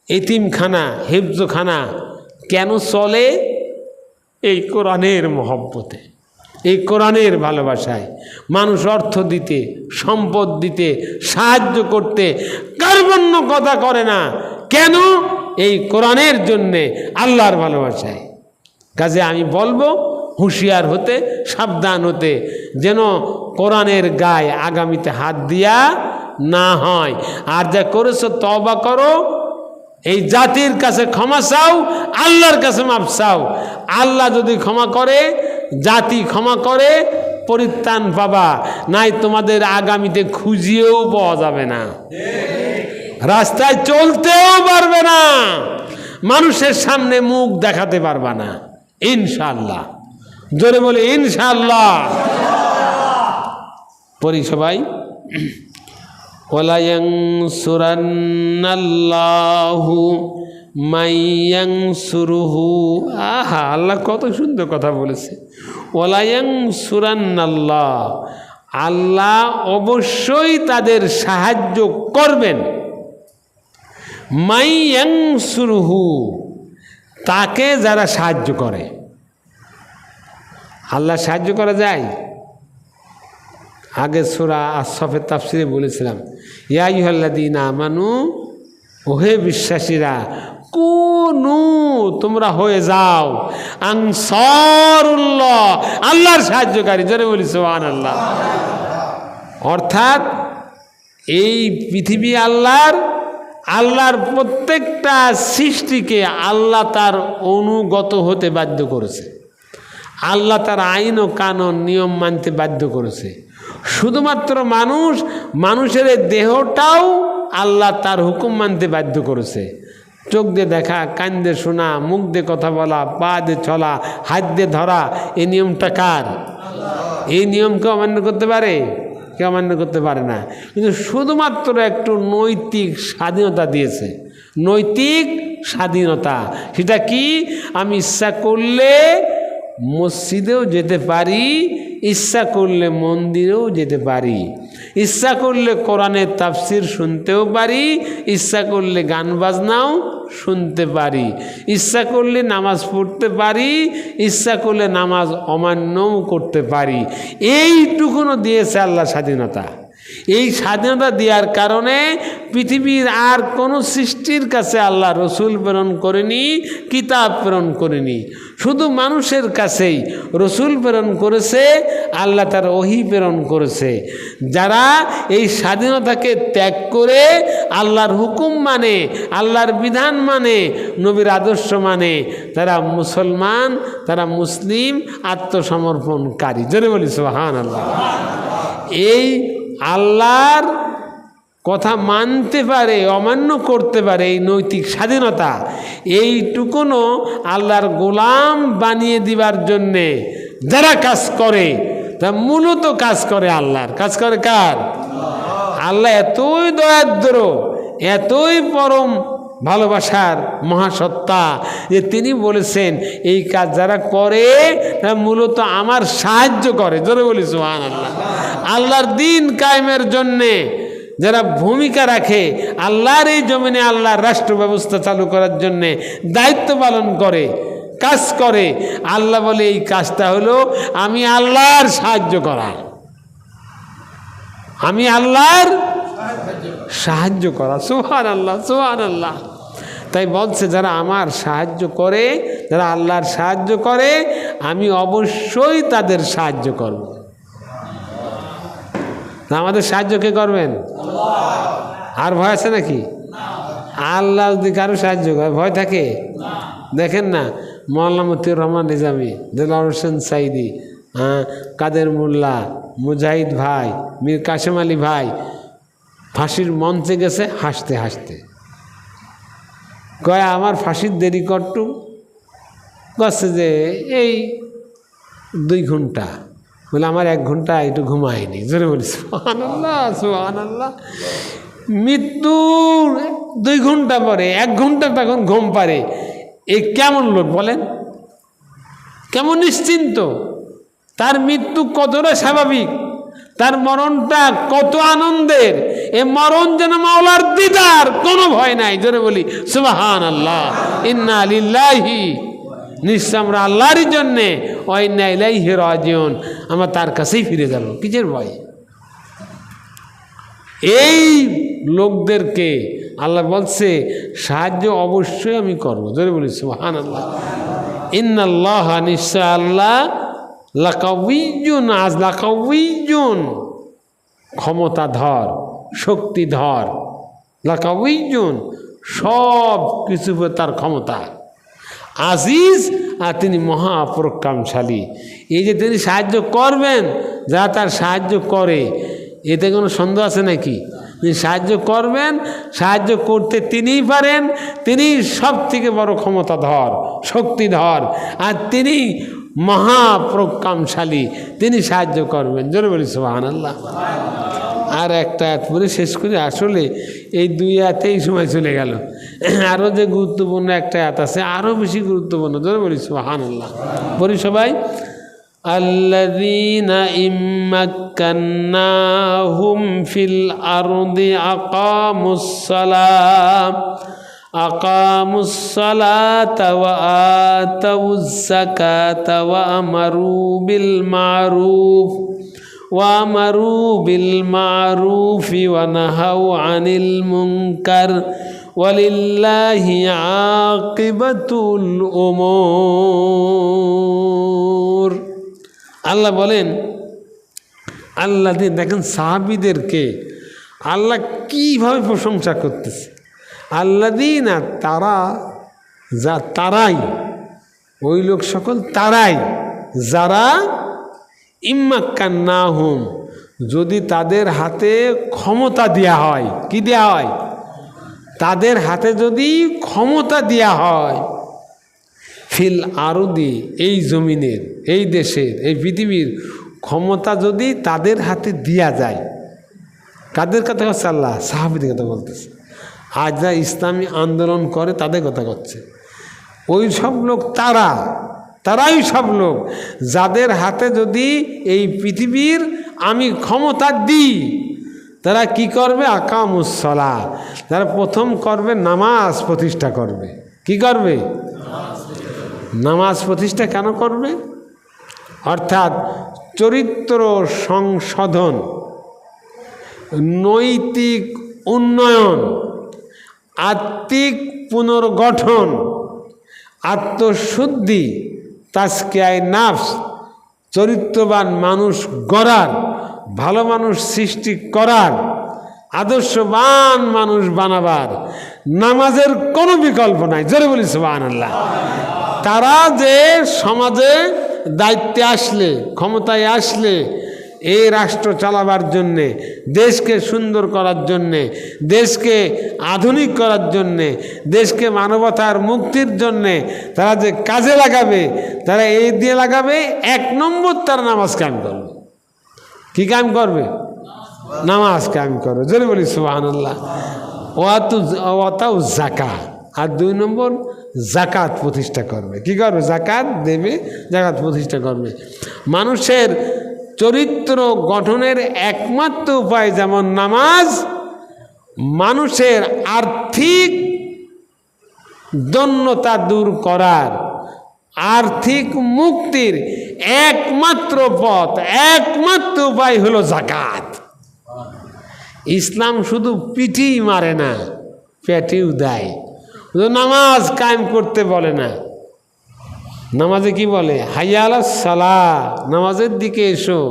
এতিমখানা, হেফজখানা কেন চলে? এই কোরআনের মহব্বতে, এই কোরআনের ভালোবাসায়। মানুষ অর্থ দিতে, সম্পদ দিতে, সাহায্য করতে কার্পণ্য কথা করে না কেন? এই কোরআনের জন্যে, আল্লাহর ভালোবাসায়। কাজে আমি বলবো হুঁশিয়ার হতে, সাবধান হতে, যেন কোরআনের গায়ে আগামীতে হাত দিয়া না হয়। আর যা করেছো তওবা করো, এই জাতির কাছে ক্ষমা চাও, আল্লাহর কাছে মাফ চাও। আল্লাহ যদি ক্ষমা করে, জাতি ক্ষমা করে, পরিত্রাণ পাবা, নাই তোমাদের আগামীতে খুঁজিয়েও পাওয়া যাবে না, রাস্তায় চলতেও পারবে না, মানুষের সামনে মুখ দেখাতে পারবা না ইনশাআল্লাহ। জোরে বলে ইনশাআল্লাহ। পড়ি সবাই। ওয়ালা ইয়ানসুরান্নাল্লাহু মাইয়ানসুরুহু। আহা, আল্লাহ কত সুন্দর কথা বলেছে। ওয়ালা ইয়ানসুরান্নাল্লাহ, আল্লাহ অবশ্যই তাদের সাহায্য করবেন। মাইয়ানসুরুহু, তাকে যারা সাহায্য করে। আল্লাহ সাহায্য করা যায়? আগে সূরা আস-সফের তাফসিরে বলেছিলাম, ইয়া আইয়ুহাল্লাযীনা আমানু, ওহে বিশ্বাসীরা, কুনু, তোমরা হয়ে যাও, আনসারুল্লাহ, আল্লাহর সাহায্যকারী। জোরে বলি সুবহানাল্লাহ। অর্থাৎ এই পৃথিবী আল্লাহর, আল্লাহর প্রত্যেকটা সৃষ্টিকে আল্লাহ তার অনুগত হতে বাধ্য করেছে, আল্লাহ তার আইন ও কানুন নিয়ম মানতে বাধ্য করেছে। শুধুমাত্র মানুষ, মানুষের দেহটাও আল্লাহ তার হুকুম মানতে বাধ্য করেছে। চোখ দিয়ে দেখা, কান দিয়ে শোনা, মুখ দিয়ে কথা বলা, পা দিয়ে চলা, হাত দিয়ে ধরা, এই নিয়মটা কার? এই নিয়মকে অমান্য করতে পারে? কেউ অমান্য করতে পারে না, কিন্তু শুধুমাত্র একটু নৈতিক স্বাধীনতা দিয়েছে, নৈতিক স্বাধীনতা। সেটা কি? আমি ইচ্ছা করলে মসজিদেও যেতে পারি, ইচ্ছা করলে মন্দিরেও যেতে পারি, ইচ্ছা করলে কোরআনের তাফসির শুনতেও পারি, ইচ্ছা করলে গান বাজনাও শুনতে পারি, ইচ্ছা করলে নামাজ পড়তে পারি, ইচ্ছা করলে নামাজ অমান্যও করতে পারি। এইটুকুনও দিয়েছে আল্লাহ স্বাধীনতা। এই স্বাধীনতা দেওয়ার কারণে পৃথিবীর আর কোনো সৃষ্টির কাছে আল্লাহ রসুল প্রেরণ করেনি, কিতাব প্রেরণ করেনি, শুধু মানুষের কাছেই রসুল প্রেরণ করেছে, আল্লাহ তার ওহী প্রেরণ করেছে। যারা এই স্বাধীনতাকে ত্যাগ করে আল্লাহর হুকুম মানে, আল্লাহর বিধান মানে, নবীর আদর্শ মানে, তারা মুসলমান, তারা মুসলিম, আত্মসমর্পণকারী। জোরে বলি সুবহানাল্লাহ। এই আল্লাহর কথা মানতে পারে, অমান্য করতে পারে, এই নৈতিক স্বাধীনতা, এইটুকুনও আল্লাহর গোলাম বানিয়ে দিবার জন্যে যারা কাজ করে, তা মূলত কাজ করে আল্লাহর। কাজ করে কার? আল্লাহ এতই দয়াদ্র, এতই পরম ভালোবাসার মহাসত্তা যে তিনি বলেছেন এই কাজ যারা করে তারা মূলত আমার সাহায্য করে। জোরে বলি সুবহানাল্লাহ। আল্লাহর দিন কায়েমের জন্যে যারা ভূমিকা রাখে, আল্লাহর এই জমিনে আল্লাহর রাষ্ট্র ব্যবস্থা চালু করার জন্যে দায়িত্ব পালন করে, কাজ করে, আল্লাহ বলে এই কাজটা হলো আমি আল্লাহর সাহায্য করা, আমি আল্লাহর সাহায্য করা। সুবহানাল্লাহ, সুবহানাল্লাহ। তাই বলছে যারা আমার সাহায্য করে, যারা আল্লাহর সাহায্য করে, আমি অবশ্যই তাদের সাহায্য করব। আমাদের সাহায্য কে করবেন? আর ভয় আছে নাকি? আল্লাহ যদি কারো সাহায্য করে ভয় থাকে? দেখেন না, মওলানা মতিউর রহমান নিজামী, দেলোয়ার হোসেন সাইদি, কাদের মোল্লা, মুজাহিদ ভাই, মীর কাসেম আলী ভাই ফাঁসির মঞ্চে গেছে হাসতে হাসতে, কয় আমার ফাঁসির দেরি করটু, কচ্ছে যে এই 2 ঘন্টা, বলে আমার 1 ঘন্টা একটু ঘুমায়নি। জোরে বলি সুবহানাল্লাহ, সুবহানাল্লাহ। মৃত্যুর 2 ঘন্টা পরে 1 ঘন্টা তখন ঘুম পারে, এই কেমন লোক বলেন? কেমন নিশ্চিন্ত? তার মৃত্যু কতটা স্বাভাবিক, তার মরণটা কত আনন্দের, এ মরণ যেন মাওলার দিদার, কোনো ভয় নাই। জোরে বলি সুবহানাল্লাহ। ইন্না লিল্লাহি, নিশ্চয় আমরা আল্লাহরই জন্যে, ওয়া ইন্না ইলাইহি রাজিউন, আমরা তার কাছেই ফিরে যাব, কিসের ভয়? এই লোকদেরকে আল্লাহ বলছে সাহায্য অবশ্যই আমি করবো। জোরে বলি সুবহানাল্লাহ। ইন্নাল্লাহ, নিশ্চয় আল্লাহ, লাকাউইয়ুন, আজ লাকাউইয়ুন, ক্ষমতাধর, শক্তিধর, লাকাউইয়ুন, সব কিছু তার ক্ষমতা, আজিজ, আর তিনি মহাপরাক্রমশালী। এই যে তিনি সাহায্য করবেন, যারা তার সাহায্য করে, এতে কোনো সন্দেহ আছে নাকি? তিনি সাহায্য করবেন, সাহায্য করতে তিনিই পারেন, তিনি সব থেকে বড় ক্ষমতাধর, শক্তিধর, আর তিনি মহাপরাক্রমশালী, তিনি সাহায্য করবেন। জোরে বলি সুবহানাল্লাহ। আর একটা আয়াত পরে শেষ করি, আসলে এই 2 আয়াতেই সময় চলে গেল। আরও যে গুরুত্বপূর্ণ একটা আয়াত আছে, আরও বেশি গুরুত্বপূর্ণ। জোরে বলি সুবহানাল্লাহ। বলি সবাই, আল্লাযীনা ইম্মাক্কান্নাহুম ফিল আরদি আকামুস সালাতা ওয়া আতাউয যাকাতা ওয়া আমারু বিল মারুফি ওয়া নাহাউ আনিল মুনকার ওয়ালিল্লাহি আকিবাতুল উমুর। আল্লাহ বলেন, আল্লাহ দেখেন সাহাবীদেরকে আল্লাহ কীভাবে প্রশংসা করতেছে। আল্লাযীনা, তারা, তারাই, ওই লোক সকল তারাই, যারা ইম্মাক্কান্নাহুম, যদি তাদের হাতে ক্ষমতা দেয়া হয়, কি দেয়া হয়? তাদের হাতে যদি ক্ষমতা দেয়া হয়, ফিল আরদি, এই জমিনের, এই দেশের, এই পৃথিবীর ক্ষমতা যদি তাদের হাতে দেয়া যায়, কাদের কথা করছে আল্লাহ? সাহাবীদের কথা বলতেছে। আজ যা ইসলামী আন্দোলন করে তাদের কথা করছে। ওই সব লোক তারাই সব লোক যাদের হাতে যদি এই পৃথিবীর আমি ক্ষমতা দিই, তারা কি করবে? আকামুস সালাহ, তারা প্রথম করবে নামাজ প্রতিষ্ঠা করবে। কি করবে? নামাজ প্রতিষ্ঠা কেন করবে? অর্থাৎ চরিত্র সংশোধন, নৈতিক উন্নয়ন, আত্মিক পুনর্গঠন, আত্মশুদ্ধি, তাজকিয়ায়ে নাফস, চরিত্রবান মানুষ গড়ার, ভালো মানুষ সৃষ্টি করার, আদর্শবান মানুষ বানাবার নামাজের কোনো বিকল্প নাই। জোরে বলি সুবহানাল্লাহ। তারা যে সমাজে দায়িত্বে আসলে, ক্ষমতায় আসলে, এই রাষ্ট্র চালাবার জন্যে, দেশকে সুন্দর করার জন্যে, দেশকে আধুনিক করার জন্যে, দেশকে মানবতার মুক্তির জন্যে তারা যে কাজে লাগাবে, তারা এই দিয়ে লাগাবে। 1 নম্বর তারা নামাজ কায়েম করবে। কি কায়েম করবে? নামাজ কায়েম করবে। যদি বলি সুবহানাল্লাহ। ওয়াতাউ যাকাত, আর 2 নম্বর যাকাত প্রতিষ্ঠা করবে। কি করবে? যাকাত দেবে, যাকাত প্রতিষ্ঠা করবে। মানুষের চরিত্র গঠনের একমাত্র উপায় যেমন নামাজ, মানুষের আর্থিক দৈন্যতা দূর করার, আর্থিক মুক্তির একমাত্র পথ, একমাত্র উপায় হলো যাকাত। ইসলাম শুধু পিঠেই মারে না, পেটেও দেয়। নামাজ কায়েম করতে বলে না। নামাজে কি বলে? হাইয়া আলাস সালাহ, নামাজের দিকে এসো।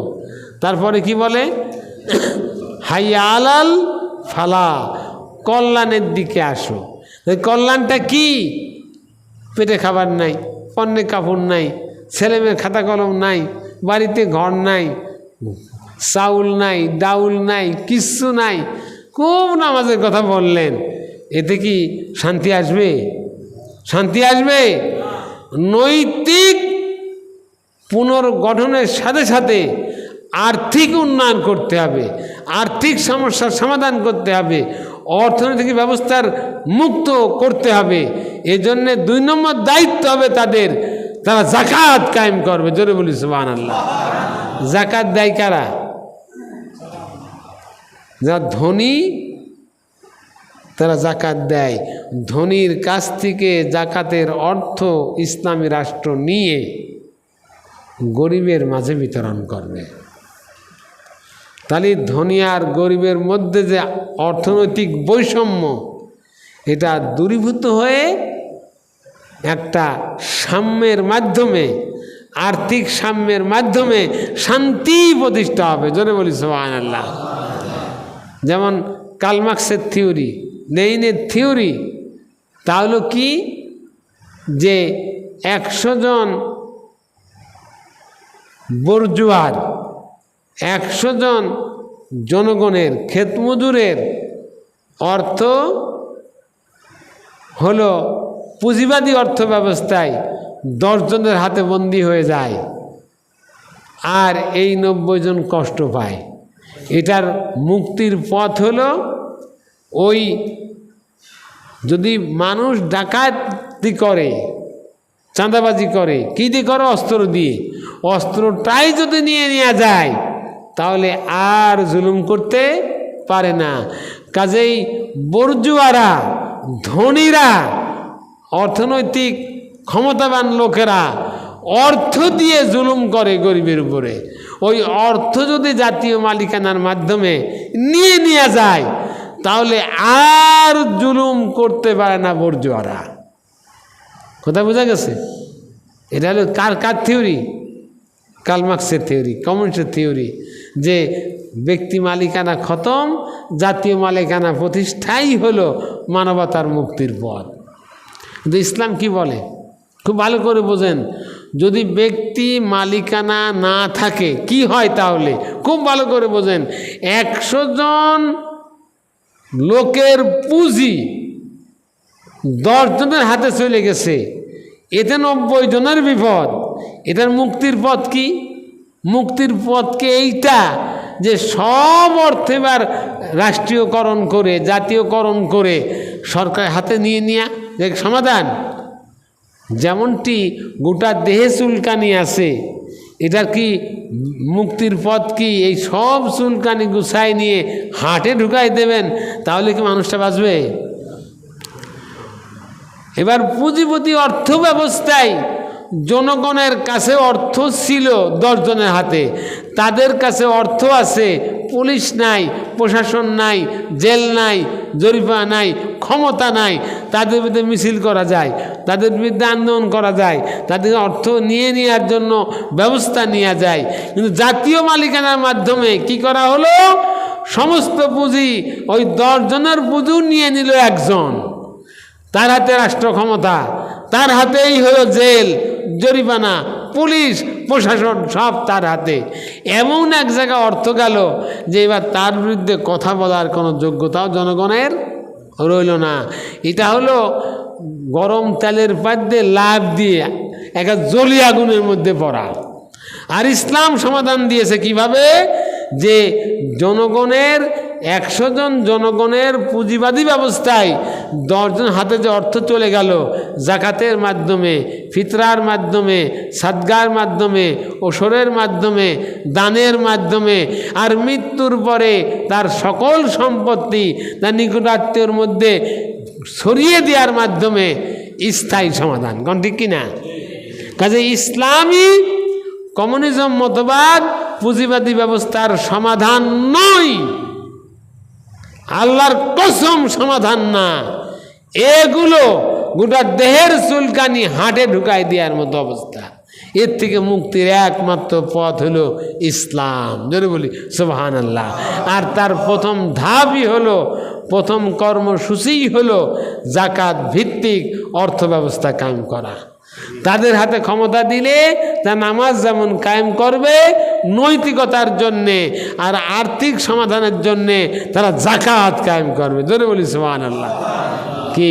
তারপরে কি বলে? হাইয়া আলাল ফালাহ, কল্যাণের দিকে আসো। কল্যাণটা কি? পেটে খাবার নাই, পণ্যে কাপড় নাই, ছেলেমেয়ের খাতা কলম নাই, বাড়িতে ঘর নাই, চাউল নাই, ডাউল নাই, কিচ্ছু নাই। খুব নামাজের কথা বললেন, এতে কি শান্তি আসবে? শান্তি আসবে? নৈতিক পুনর্গঠনের সাথে সাথে আর্থিক উন্নয়ন করতে হবে, আর্থিক সমস্যার সমাধান করতে হবে, অর্থনৈতিক ব্যবস্থার মুক্ত করতে হবে। এজন্য 2 নম্বর দায়িত্ব হবে তাদের, তারা যাকাত কায়েম করবে। জোরে বলি সুবহানাল্লাহ। যাকাত দেয় কারা? যারা ধনী তারা যাকাত দেয়। ধনীর কাছ থেকে যাকাতের অর্থ ইসলামী রাষ্ট্র নিয়ে গরিবের মাঝে বিতরণ করবে। তাহলে ধনী আর গরিবের মধ্যে যে অর্থনৈতিক বৈষম্য, এটা দূরীভূত হয়ে একটা সাম্যের মাধ্যমে, আর্থিক সাম্যের মাধ্যমে শান্তি প্রতিষ্ঠা হবে। জোরে বলি সুবহানাল্লাহ। যেমন কার্ল মার্ক্সের থিওরি, লেনিনের থিওরি, তা হলো কি? যে 100 জন বর্জুয়ার, 100 জন জনগণের, ক্ষেতমজুরের অর্থ হলো পুঁজিবাদী অর্থ ব্যবস্থায় 10 জনের হাতে বন্দী হয়ে যায়, আর এই 90 জন কষ্ট পায়। এটার মুক্তির পথ হলো, ওই যদি মানুষ ডাকাতি করে, চাঁদাবাজি করে, কী দিয়ে করে? অস্ত্র দিয়ে। অস্ত্রটাই যদি নিয়ে নেওয়া যায় তাহলে আর জুলুম করতে পারে না। কাজেই বর্জুয়ারা, ধনীরা, অর্থনৈতিক ক্ষমতাবান লোকেরা অর্থ দিয়ে জুলুম করে গরিবের উপরে। ওই অর্থ যদি জাতীয় মালিকানার মাধ্যমে নিয়ে নেওয়া যায় তাহলে আর জুলুম করতে পারে না বর্জুয়ারা। কথা বোঝা গেছে? এটা হলো কার থিওরি? কার্ল মার্ক্সের থিওরি, কমিউনিস্টের থিওরি, যে ব্যক্তি মালিকানা খতম, জাতীয় মালিকানা প্রতিষ্ঠাই হলো মানবতার মুক্তির পথ। কিন্তু ইসলাম কি বলে? খুব ভালো করে বোঝেন। যদি ব্যক্তি মালিকানা না থাকে কি হয় তাহলে? খুব ভালো করে বোঝেন। 100 জন লোকের পুঁজি 10 জনের হাতে চলে গেছে, এতে 90 জনের বিপদ। এটার মুক্তির পথ কি? মুক্তির পথকে এইটা যে সব অর্থ এবার রাষ্ট্রীয়করণ করে জাতীয়করণ করে সরকার হাতে নিয়ে নেওয়া দেখ সমাধান। যেমনটি গোটা দেহে চুলকানি আছে, এটার কি মুক্তির পথ কি এই সব চুলকানি গুছাই নিয়ে হাটে ঢুকাই দেবেন? তাহলে কি মানুষটা বাঁচবে? এবার পুঁজিপতি অর্থ ব্যবস্থায় জনগণের কাছে অর্থ ছিল 10 জনের হাতে, তাদের কাছে অর্থ আছে, পুলিশ নাই, প্রশাসন নাই, জেল নাই, জরিমানা নাই, ক্ষমতা নাই, তাদের বিরুদ্ধে মিছিল করা যায়, তাদের বিরুদ্ধে আন্দোলন করা যায়, তাদের অর্থ নিয়ে নেওয়ার জন্য ব্যবস্থা নেওয়া যায়। কিন্তু জাতীয় মালিকানার মাধ্যমে কি করা হলো? সমস্ত পুঁজি ওই 10 জনের পুঁজিও নিয়ে নিল একজন, তার হাতে রাষ্ট্র ক্ষমতা, তার হাতেই হলো জেল, জরিমানা, পুলিশ, প্রশাসন সব তার হাতে। এমন এক জায়গায় অর্থ গেল যে এবার তার বিরুদ্ধে কথা বলার কোনো যোগ্যতাও জনগণের রইল না। এটা হলো গরম তেলের পাদ্যে লাভ দিয়ে একটা জ্বলি আগুনের মধ্যে পড়া। আর ইসলাম সমাধান দিয়েছে কিভাবে? যে জনগণের 100 জন জনগণের পুঁজিবাদী ব্যবস্থায় 10 জন হাতে যে অর্থ চলে গেল জাকাতের মাধ্যমে, ফিতরার মাধ্যমে, সাদগার মাধ্যমে, ওসরের মাধ্যমে, দানের মাধ্যমে, আর মৃত্যুর পরে তার সকল সম্পত্তি তার নিকটাত্মীয়র মধ্যে ছড়িয়ে দেওয়ার মাধ্যমে স্থায়ী সমাধান। কোন ঠিক কিনা? কাজে ইসলামী কমিউনিজম মতবাদ পুঁজিবাদী ব্যবস্থার সমাধান নয়, আল্লাহর কসম সমাধান না। এগুলো গোটা দেহের চুলকানি হাটে ঢুকাই দেওয়ার মতো অবস্থা। এর থেকে মুক্তির একমাত্র পথ হলো ইসলাম। যদি বলি সুবহানাল্লাহ। আর তার প্রথম ধাপই হলো, প্রথম কর্মসূচিই হলো জাকাত ভিত্তিক অর্থ ব্যবস্থা কায়েম করা। তাদের হাতে ক্ষমতা দিলে তা নামাজ যেমন কায়েম করবে নৈতিকতার জন্যে, আর আর্থিক সমাধানের জন্যে তারা জাকাত কায়েম করবে। জোরে বলি সুবহানাল্লাহ। কি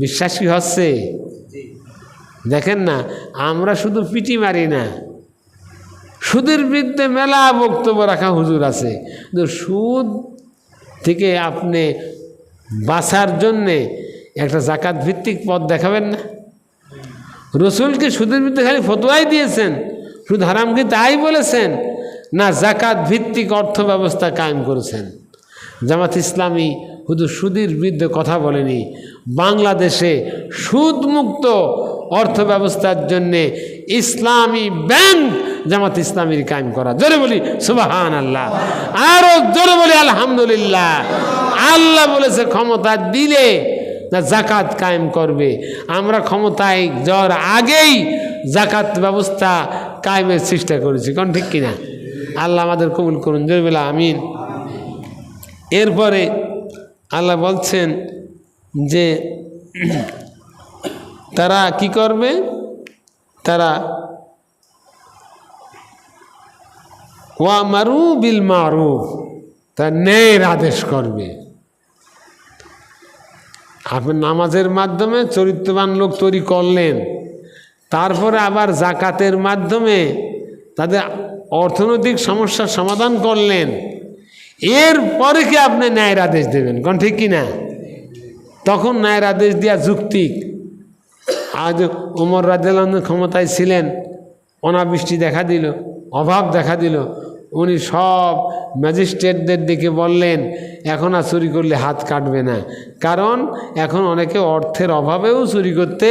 বিশ্বাস কি হচ্ছে? দেখেন না, আমরা শুধু পিটি মারি না, সুদের বিরুদ্ধে মেলা বক্তব্য রাখা হুজুর আছে। কিন্তু সুদ থেকে আপনি বাঁচার জন্যে একটা জাকাত ভিত্তিক পথ দেখাবেন না? রসুলকে সুদের বিরুদ্ধে খালি ফতোয়াই দিয়েছেন, সুদ হারাম কি তাই বলেছেন না? জাকাত ভিত্তিক অর্থ ব্যবস্থা কায়েম করেছেন। জামাত ইসলামী শুধু সুদের বিরুদ্ধে কথা বলেনি, বাংলাদেশে সুদমুক্ত অর্থ ব্যবস্থার জন্যে ইসলামী ব্যাংক জামাত ইসলামীর কায়েম করা। জোরে বলি সুবহানাল্লাহ, আরো জোরে বলি আলহামদুলিল্লাহ। আল্লাহ বলেছে ক্ষমতা দিলে না জাকাত কায়েম করবে। আমরা ক্ষমতায় যাওয়ার আগেই জাকাত ব্যবস্থা কায়েমের চেষ্টা করেছি। কোন ঠিক কিনা? আল্লাহ আমাদের কবুল করুন। জোরে বলি আমিন। এরপরে আল্লাহ বলছেন যে তারা কি করবে? তারা ওয়ামারু বিল মারুফ, তা ন্যায়ের আদেশ করবে। আপনি নামাজের মাধ্যমে চরিত্রবান লোক তৈরি করলেন, তারপরে আবার জাকাতের মাধ্যমে তাদের অর্থনৈতিক সমস্যার সমাধান করলেন, এরপরে কি আপনি ন্যায়ের আদেশ দেবেন? কোন ঠিক কিনা? তখন ন্যায়ের আদেশ দেওয়া যুক্তিক। আজ ওমর রাদিয়াল্লাহু আনহু ক্ষমতায় ছিলেন, অনাবৃষ্টি দেখা দিল, অভাব দেখা দিল, উনি সব ম্যাজিস্ট্রেটদের ডেকে বললেন এখন আর চুরি করলে হাত কাটবে না, কারণ এখন অনেকে অর্থের অভাবেও চুরি করতে